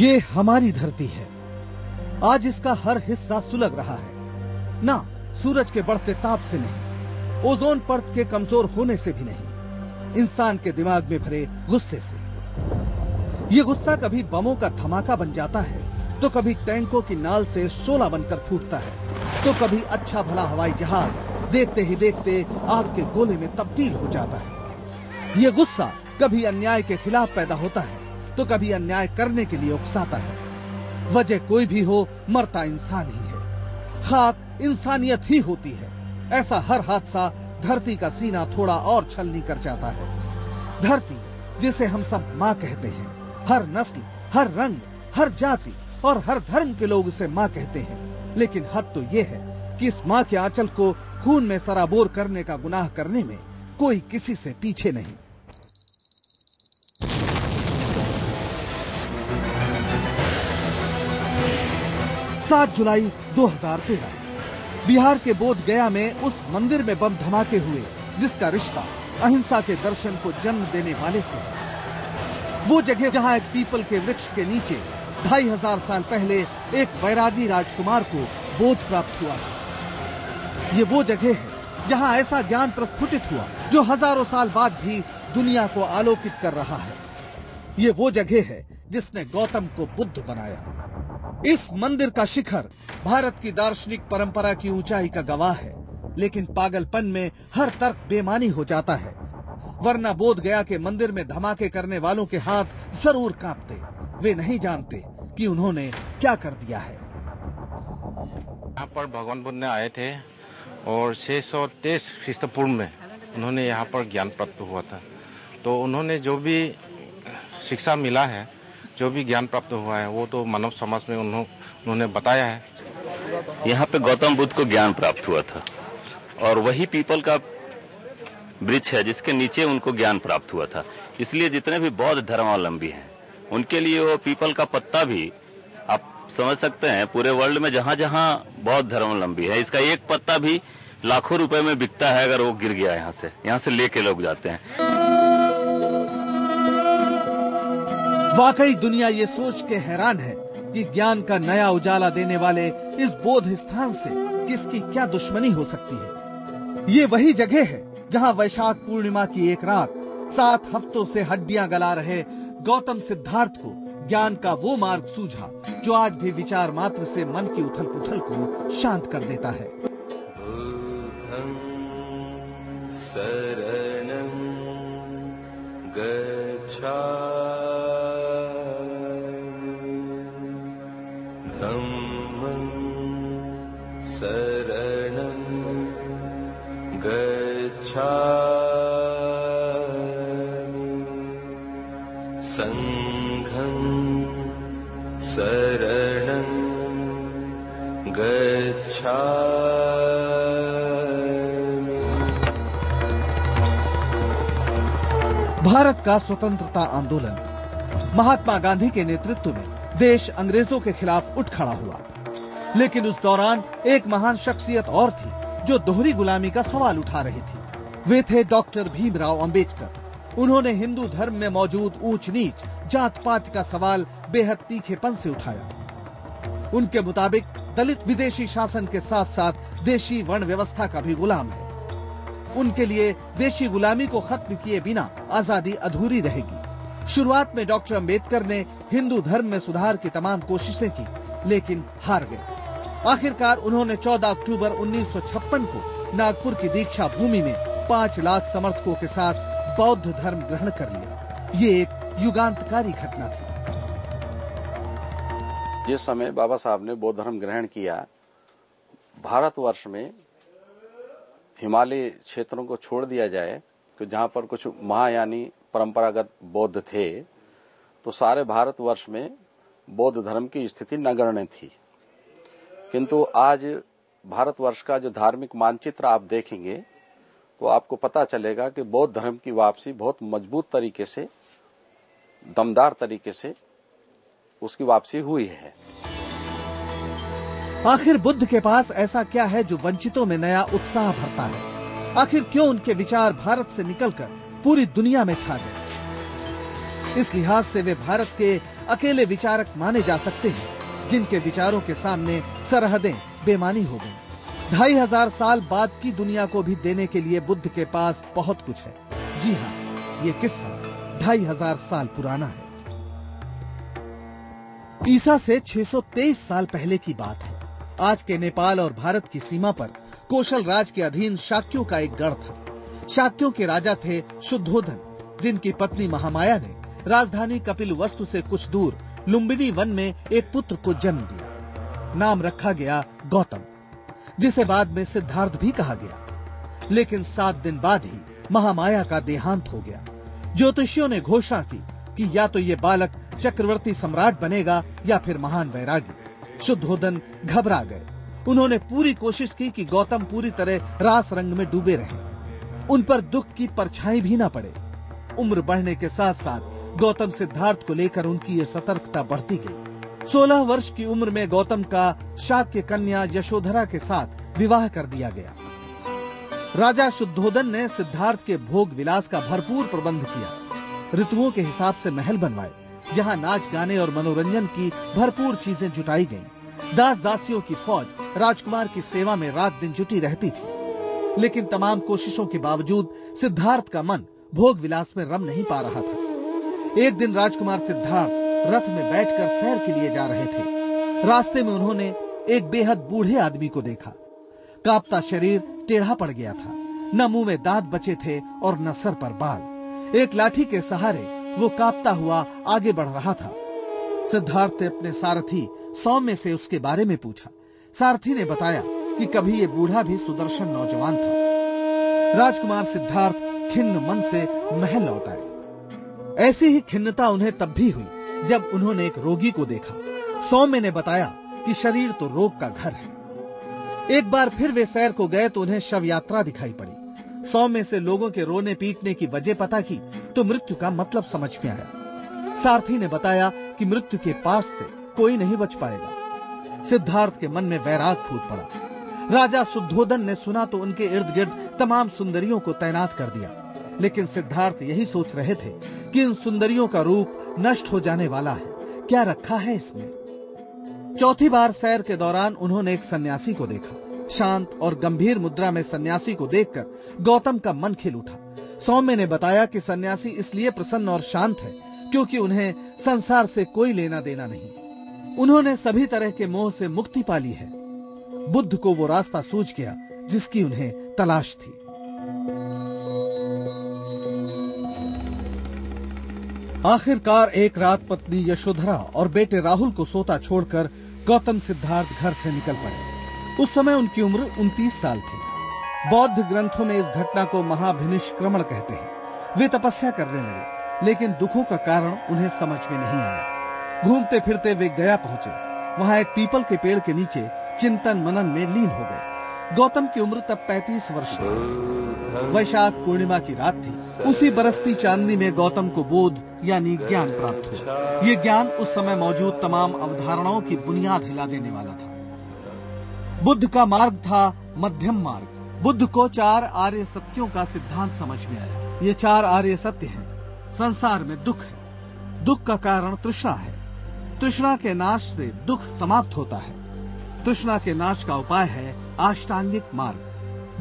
ये हमारी धरती है। आज इसका हर हिस्सा सुलग रहा है। ना सूरज के बढ़ते ताप से नहीं, ओजोन परत के कमजोर होने से भी नहीं, इंसान के दिमाग में भरे गुस्से से। ये गुस्सा कभी बमों का धमाका बन जाता है, तो कभी टैंकों की नाल से शोला बनकर फूटता है, तो कभी अच्छा भला हवाई जहाज देखते ही देखते आग के गोले में तब्दील हो जाता है। ये गुस्सा कभी अन्याय के खिलाफ पैदा होता है, तो कभी अन्याय करने के लिए उकसाता है। वजह कोई भी हो, मरता इंसान ही है। खाक इंसानियत ही होती है। ऐसा हर हादसा धरती का सीना थोड़ा और छलनी कर जाता है। धरती जिसे हम सब माँ कहते हैं, हर नस्ल, हर रंग, हर जाति और हर धर्म के लोग उसे माँ कहते हैं। लेकिन हद तो ये है कि इस माँ के आंचल को खून में सराबोर करने का गुनाह करने में कोई किसी से पीछे नहीं। सात जुलाई 2013 बिहार के बोध गया में उस मंदिर में बम धमाके हुए जिसका रिश्ता अहिंसा के दर्शन को जन्म देने वाले से। वो जगह जहां एक पीपल के वृक्ष के नीचे 2500 साल पहले एक वैरागी राजकुमार को बोध प्राप्त हुआ था। ये वो जगह है जहां ऐसा ज्ञान प्रस्फुटित हुआ जो हजारों साल बाद भी दुनिया को आलोकित कर रहा है। ये वो जगह है जिसने गौतम को बुद्ध बनाया। इस मंदिर का शिखर भारत की दार्शनिक परंपरा की ऊंचाई का गवाह है, लेकिन पागलपन में हर तर्क बेमानी हो जाता है। वरना बोध गया के मंदिर में धमाके करने वालों के हाथ जरूर कांपते। वे नहीं जानते कि उन्होंने क्या कर दिया है। यहाँ पर भगवान बुद्ध ने आए थे और 623 ख्रीष्ट पूर्व में उन्होंने यहाँ पर ज्ञान प्राप्त हुआ था। तो उन्होंने जो भी शिक्षा मिला है, जो भी ज्ञान प्राप्त हुआ है, वो तो मानव समाज में उन्होंने बताया है। यहाँ पे गौतम बुद्ध को ज्ञान प्राप्त हुआ था और वही पीपल का वृक्ष है जिसके नीचे उनको ज्ञान प्राप्त हुआ था। इसलिए जितने भी बौद्ध धर्मावलंबी हैं उनके लिए वो पीपल का पत्ता भी, आप समझ सकते हैं, पूरे वर्ल्ड में जहां जहां बौद्ध धर्मावलंबी है इसका एक पत्ता भी लाखों रुपए में बिकता है। अगर वो गिर गया यहाँ से लेके लोग जाते हैं। वाकई दुनिया ये सोच के हैरान है कि ज्ञान का नया उजाला देने वाले इस बोध स्थान से किसकी क्या दुश्मनी हो सकती है। ये वही जगह है जहां वैशाख पूर्णिमा की एक रात 7 हफ्तों से हड्डियां गला रहे गौतम सिद्धार्थ को ज्ञान का वो मार्ग सूझा जो आज भी विचार मात्र से मन की उथल पुथल को शांत कर देता है। बुद्धं शरणं गच्छामि, धम्मं शरणं गच्छामि, संघं शरणं गच्छामि। भारत का स्वतंत्रता आंदोलन महात्मा गांधी के नेतृत्व में देश अंग्रेजों के खिलाफ उठ खड़ा हुआ। लेकिन उस दौरान एक महान शख्सियत और थी जो दोहरी गुलामी का सवाल उठा रही थी। वे थे डॉक्टर भीमराव अंबेडकर। उन्होंने हिंदू धर्म में मौजूद ऊंच नीच, जात पात का सवाल बेहद तीखेपन से उठाया। उनके मुताबिक दलित विदेशी शासन के साथ साथ देशी वर्ण व्यवस्था का भी गुलाम है। उनके लिए देशी गुलामी को खत्म किए बिना आजादी अधूरी रहेगी। शुरुआत में डॉक्टर अंबेडकर ने हिंदू धर्म में सुधार की तमाम कोशिशें की, लेकिन हार गए। आखिरकार उन्होंने 14 अक्टूबर 1956 को नागपुर की दीक्षा भूमि में 5 लाख समर्थकों के साथ बौद्ध धर्म ग्रहण कर लिया। ये एक युगांतकारी घटना थी। जिस समय बाबा साहब ने बौद्ध धर्म ग्रहण किया, भारतवर्ष में हिमालय क्षेत्रों को छोड़ दिया जाए कि जहां पर कुछ महायानी परंपरागत बौद्ध थे, तो सारे भारतवर्ष में बौद्ध धर्म की स्थिति नगण्य थी। किंतु आज भारतवर्ष का जो धार्मिक मानचित्र आप देखेंगे तो आपको पता चलेगा कि बौद्ध धर्म की वापसी बहुत मजबूत तरीके से, दमदार तरीके से उसकी वापसी हुई है। आखिर बुद्ध के पास ऐसा क्या है जो वंचितों में नया उत्साह भरता है? आखिर क्यों उनके विचार भारत से निकलकर पूरी दुनिया में छा गए? इस लिहाज से वे भारत के अकेले विचारक माने जा सकते हैं जिनके विचारों के सामने सरहदें बेमानी हो गई। 2500 साल बाद की दुनिया को भी देने के लिए बुद्ध के पास बहुत कुछ है। जी हाँ, ये किस्सा 2500 साल पुराना है। ईसा से 623 साल पहले की बात है। आज के नेपाल और भारत की सीमा पर कोशल राज के अधीन शाक्यों का एक गढ़ था। शाक्यों के राजा थे शुद्धोधन, जिनकी पत्नी महामाया ने राजधानी कपिलवस्तु से कुछ दूर लुम्बिनी वन में एक पुत्र को जन्म दिया। नाम रखा गया गौतम, जिसे बाद में सिद्धार्थ भी कहा गया। लेकिन 7 दिन बाद ही महामाया का देहांत हो गया। ज्योतिषियों ने घोषणा की कि या तो ये बालक चक्रवर्ती सम्राट बनेगा या फिर महान वैरागी। शुद्धोधन घबरा गए। उन्होंने पूरी कोशिश की कि गौतम पूरी तरह रास रंग में डूबे रहें, उन पर दुख की परछाई भी न पड़े। उम्र बढ़ने के साथ साथ गौतम सिद्धार्थ को लेकर उनकी ये सतर्कता बढ़ती गई। 16 वर्ष की उम्र में गौतम का शाक्य कन्या यशोधरा के साथ विवाह कर दिया गया। राजा शुद्धोधन ने सिद्धार्थ के भोग विलास का भरपूर प्रबंध किया। ऋतुओं के हिसाब से महल बनवाए, जहां नाच गाने और मनोरंजन की भरपूर चीजें जुटाई गईं। दास दासियों की फौज राजकुमार की सेवा में रात दिन जुटी रहती थी। लेकिन तमाम कोशिशों के बावजूद सिद्धार्थ का मन भोग विलास में रम नहीं पा रहा था। एक दिन राजकुमार सिद्धार्थ रथ में बैठकर सैर के लिए जा रहे थे। रास्ते में उन्होंने एक बेहद बूढ़े आदमी को देखा। कांपता शरीर टेढ़ा पड़ गया था, न मुंह में दांत बचे थे और न सर पर बाल। एक लाठी के सहारे वो कांपता हुआ आगे बढ़ रहा था। सिद्धार्थ ने अपने सारथी सौम्य से उसके बारे में पूछा। सारथी ने बताया कि कभी ये बूढ़ा भी सुदर्शन नौजवान था। राजकुमार सिद्धार्थ खिन्न मन से महल लौट आए। ऐसी ही खिन्नता उन्हें तब भी हुई जब उन्होंने एक रोगी को देखा। सौम्य ने बताया कि शरीर तो रोग का घर है। एक बार फिर वे सैर को गए तो उन्हें शव यात्रा दिखाई पड़ी। सौम्य से लोगों के रोने पीटने की वजह पता की तो मृत्यु का मतलब समझ में आया। सारथी ने बताया कि मृत्यु के पास से कोई नहीं बच पाएगा। सिद्धार्थ के मन में वैराग फूट पड़ा। राजा शुद्धोधन ने सुना तो उनके इर्द गिर्द तमाम सुंदरियों को तैनात कर दिया। लेकिन सिद्धार्थ यही सोच रहे थे कि इन सुंदरियों का रूप नष्ट हो जाने वाला है, क्या रखा है इसमें। चौथी बार सैर के दौरान उन्होंने एक सन्यासी को देखा। शांत और गंभीर मुद्रा में सन्यासी को देखकर गौतम का मन खिल उठा। सौम्य ने बताया कि सन्यासी इसलिए प्रसन्न और शांत है क्योंकि उन्हें संसार से कोई लेना देना नहीं। उन्होंने सभी तरह के मोह से मुक्ति पा ली है। बुद्ध को वो रास्ता सूझ गया जिसकी उन्हें तलाश थी। आखिरकार एक रात पत्नी यशोधरा और बेटे राहुल को सोता छोड़कर गौतम सिद्धार्थ घर से निकल पड़े। उस समय उनकी उम्र 29 साल थी। बौद्ध ग्रंथों में इस घटना को महाभिनिष्क्रमण कहते हैं। वे तपस्या करने लगे, लेकिन दुखों का कारण उन्हें समझ में नहीं आया। घूमते फिरते वे गया पहुंचे। वहां एक पीपल के पेड़ के नीचे चिंतन मनन में लीन हो गए। गौतम की उम्र तब 35 वर्ष थी। वैशाख पूर्णिमा की रात थी। उसी बरसती चांदनी में गौतम को बोध यानी ज्ञान प्राप्त हुआ। ये ज्ञान उस समय मौजूद तमाम अवधारणाओं की बुनियाद हिला देने वाला था। बुद्ध का मार्ग था मध्यम मार्ग। बुद्ध को 4 आर्य सत्यों का सिद्धांत समझ में आया। ये 4 आर्य सत्य हैं। संसार में दुख है। दुख का कारण तृष्णा है। तृष्णा के नाश से दुख समाप्त होता है। तृष्णा के नाश का उपाय है अष्टांगिक मार्ग।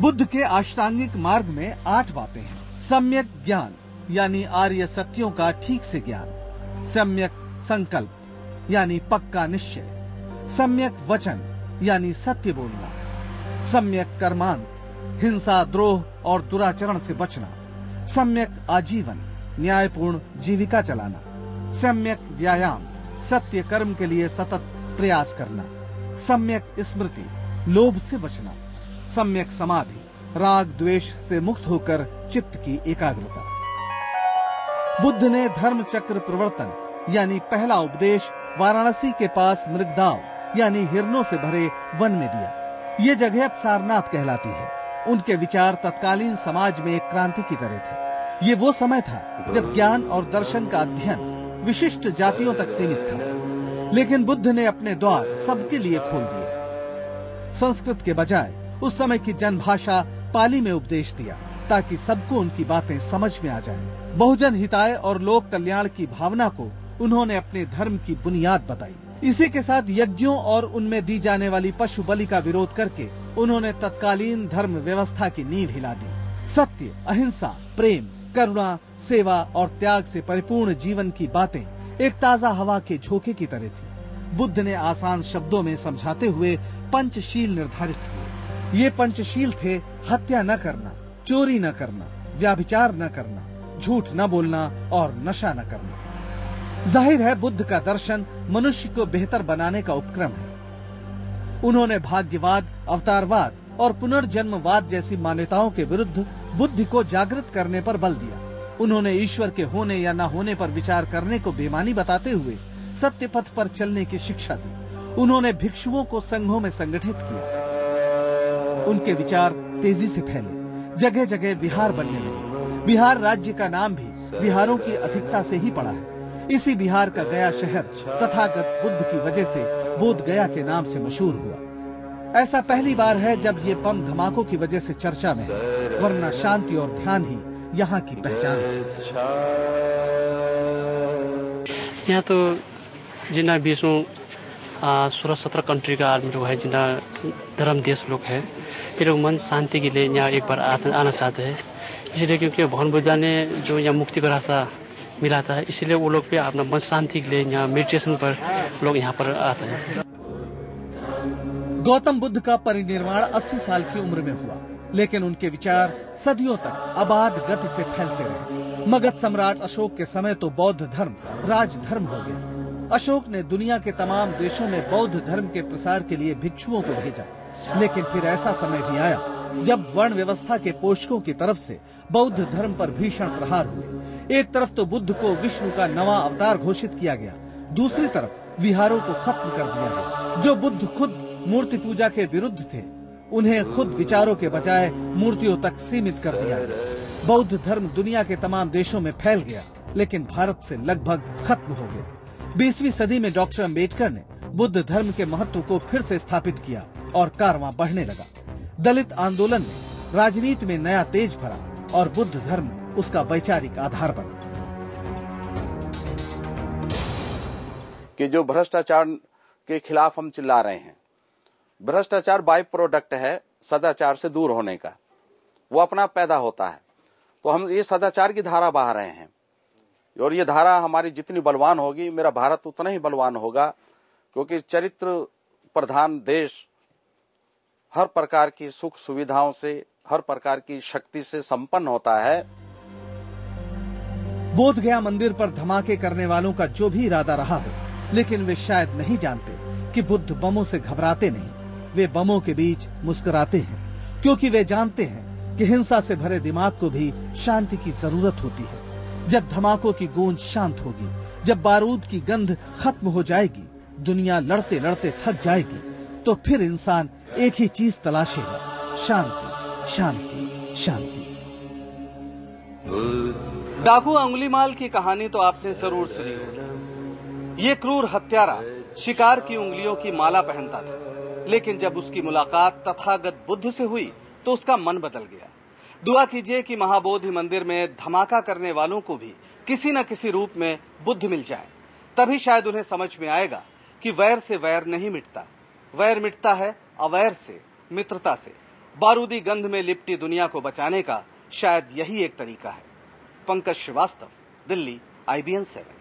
बुद्ध के अष्टांगिक मार्ग में 8 बातें हैं। सम्यक ज्ञान यानी आर्य सत्यों का ठीक से ज्ञान। सम्यक संकल्प यानी पक्का निश्चय। सम्यक वचन यानी सत्य बोलना। सम्यक कर्मांत हिंसा, द्रोह और दुराचरण से बचना। सम्यक आजीवन न्यायपूर्ण जीविका चलाना। सम्यक व्यायाम सत्य कर्म के लिए सतत प्रयास करना। सम्यक स्मृति लोभ से बचना। सम्यक समाधि राग द्वेष से मुक्त होकर चित्त की एकाग्रता। बुद्ध ने धर्म चक्र प्रवर्तन यानी पहला उपदेश वाराणसी के पास मृगदाव यानी हिरणों से भरे वन में दिया। ये जगह अब सारनाथ कहलाती है। उनके विचार तत्कालीन समाज में एक क्रांति की तरह थे। ये वो समय था जब ज्ञान और दर्शन का अध्ययन विशिष्ट जातियों तक सीमित था। लेकिन बुद्ध ने अपने द्वार सबके लिए खोल दिए। संस्कृत के बजाय उस समय की जनभाषा पाली में उपदेश दिया ताकि सबको उनकी बातें समझ में आ जाएं। बहुजन हिताय और लोक कल्याण की भावना को उन्होंने अपने धर्म की बुनियाद बताई। इसी के साथ यज्ञों और उनमें दी जाने वाली पशु बलि का विरोध करके उन्होंने तत्कालीन धर्म व्यवस्था की नींव हिला दी। सत्य, अहिंसा, प्रेम, करुणा, सेवा और त्याग से परिपूर्ण जीवन की बातें एक ताजा हवा के झोंके की तरह थी। बुद्ध ने आसान शब्दों में समझाते हुए पंचशील निर्धारित किए। ये पंचशील थे: हत्या न करना, चोरी न करना, व्याभिचार न करना, झूठ न बोलना और नशा न करना। जाहिर है बुद्ध का दर्शन मनुष्य को बेहतर बनाने का उपक्रम है। उन्होंने भाग्यवाद, अवतारवाद और पुनर्जन्मवाद जैसी मान्यताओं के विरुद्ध बुद्धि को जागृत करने पर बल दिया। उन्होंने ईश्वर के होने या न होने पर विचार करने को बेमानी बताते हुए सत्य पथ पर चलने की शिक्षा दी। उन्होंने भिक्षुओं को संघों में संगठित किया। उनके विचार तेजी से फैले, जगह जगह विहार बनने लगे। बिहार राज्य का नाम भी बिहारों की अधिकता से ही पड़ा है। इसी बिहार का गया शहर तथागत बुद्ध की वजह से बोध गया के नाम से मशहूर हुआ। ऐसा पहली बार है जब ये बम धमाकों की वजह से चर्चा में है, वरना शांति और ध्यान ही यहाँ की पहचान है। यहाँ तो जितना 16-17 कंट्री का आदमी लोग है, जितना धर्म देश लोग है, ये लोग मन शांति के लिए यहाँ एक बार आना चाहते हैं। इसलिए क्योंकि भगवान बुद्ध ने जो यहाँ मुक्ति का रास्ता मिला था, इसलिए वो लोग भी अपना मन शांति के लिए यहाँ मेडिटेशन पर लोग यहाँ पर आते हैं। गौतम बुद्ध का परिनिर्वाण 80 साल की उम्र में हुआ, लेकिन उनके विचार सदियों तक अबाध गति से फैलते रहे। मगध सम्राट अशोक के समय तो बौद्ध धर्म राजधर्म हो गया। अशोक ने दुनिया के तमाम देशों में बौद्ध धर्म के प्रसार के लिए भिक्षुओं को भेजा, लेकिन फिर ऐसा समय भी आया जब वर्ण व्यवस्था के पोषकों की तरफ से बौद्ध धर्म पर भीषण प्रहार हुए। एक तरफ तो बुद्ध को विष्णु का नवा अवतार घोषित किया गया, दूसरी तरफ विहारों को खत्म कर दिया गया। जो बुद्ध खुद मूर्ति पूजा के विरुद्ध थे, उन्हें खुद विचारों के बजाय मूर्तियों तक सीमित कर दिया गया। बौद्ध धर्म दुनिया के तमाम देशों में फैल गया, लेकिन भारत से लगभग खत्म हो गया। 20वीं सदी में डॉक्टर अंबेडकर ने बुद्ध धर्म के महत्व को फिर से स्थापित किया और कारवां बढ़ने लगा। दलित आंदोलन ने राजनीति में नया तेज भरा और बुद्ध धर्म उसका वैचारिक आधार बना। कि जो भ्रष्टाचार के खिलाफ हम चिल्ला रहे हैं, भ्रष्टाचार बाय प्रोडक्ट है सदाचार से दूर होने का। वो अपना पैदा होता है, तो हम ये सदाचार की धारा बहा रहे हैं और ये धारा हमारी जितनी बलवान होगी, मेरा भारत उतना ही बलवान होगा, क्योंकि चरित्र प्रधान देश हर प्रकार की सुख सुविधाओं से, हर प्रकार की शक्ति से संपन्न होता है। बोध गया मंदिर पर धमाके करने वालों का जो भी इरादा रहा हो, लेकिन वे शायद नहीं जानते कि बुद्ध बमों से घबराते नहीं, वे बमों के बीच मुस्कुराते हैं, क्योंकि वे जानते हैं कि हिंसा से भरे दिमाग को भी शांति की जरूरत होती है। जब धमाकों की गूंज शांत होगी, जब बारूद की गंध खत्म हो जाएगी, दुनिया लड़ते लड़ते थक जाएगी, तो फिर इंसान एक ही चीज तलाशेगा: शांति, शांति, शांति। डाकू अंगुलीमाल की कहानी तो आपने जरूर सुनी होगी। ये क्रूर हत्यारा शिकार की उंगलियों की माला पहनता था, लेकिन जब उसकी मुलाकात तथागत बुद्ध से हुई तो उसका मन बदल गया। दुआ कीजिए कि महाबोधि मंदिर में धमाका करने वालों को भी किसी न किसी रूप में बुद्ध मिल जाए, तभी शायद उन्हें समझ में आएगा कि वैर से वैर नहीं मिटता, वैर मिटता है अवैर से, मित्रता से। बारूदी गंध में लिपटी दुनिया को बचाने का शायद यही एक तरीका है। पंकज श्रीवास्तव, दिल्ली, IBN 7।